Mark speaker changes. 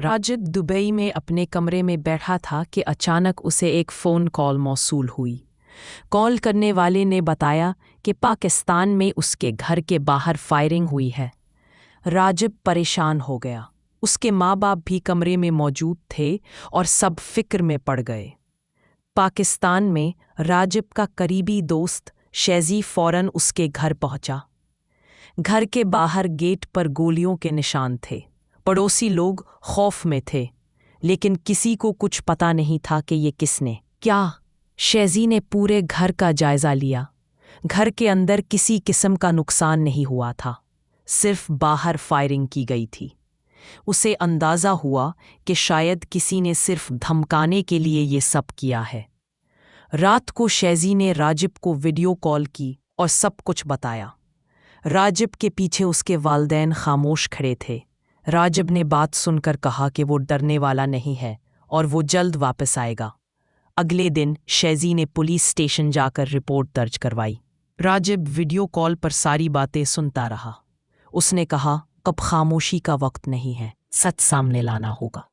Speaker 1: Rajib Dubai में अपने कमरे में बैठा था कि अचानक उसे एक फ़ोन कॉल मौसूल हुई। कॉल करने वाले ने बताया कि पाकिस्तान में उसके घर के बाहर फायरिंग हुई है। राजिब परेशान हो गया। उसके माँ बाप भी कमरे में मौजूद थे और सब फिक्र में पड़ गए। पाकिस्तान में राजिब का करीबी दोस्त शैज़ी फ़ौरन उसके घर पहुंचा। घर के बाहर गेट पर गोलियों के निशान थे। पड़ोसी लोग खौफ में थे, लेकिन किसी को कुछ पता नहीं था कि ये किसने क्या। शैज़ी ने पूरे घर का जायज़ा लिया। घर के अंदर किसी किस्म का नुकसान नहीं हुआ था, सिर्फ बाहर फायरिंग की गई थी। उसे अंदाज़ा हुआ कि शायद किसी ने सिर्फ धमकाने के लिए ये सब किया है। रात को शैज़ी ने राजिब को वीडियो कॉल की और सब कुछ बताया। राजिब के पीछे उसके वालिदैन खामोश खड़े थे। राजिब ने बात सुनकर कहा कि वो डरने वाला नहीं है और वो जल्द वापस आएगा। अगले दिन शैज़ी ने पुलिस स्टेशन जाकर रिपोर्ट दर्ज करवाई। राजिब वीडियो कॉल पर सारी बातें सुनता रहा। उसने कहा, अब खामोशी का वक्त नहीं है, सच सामने लाना होगा।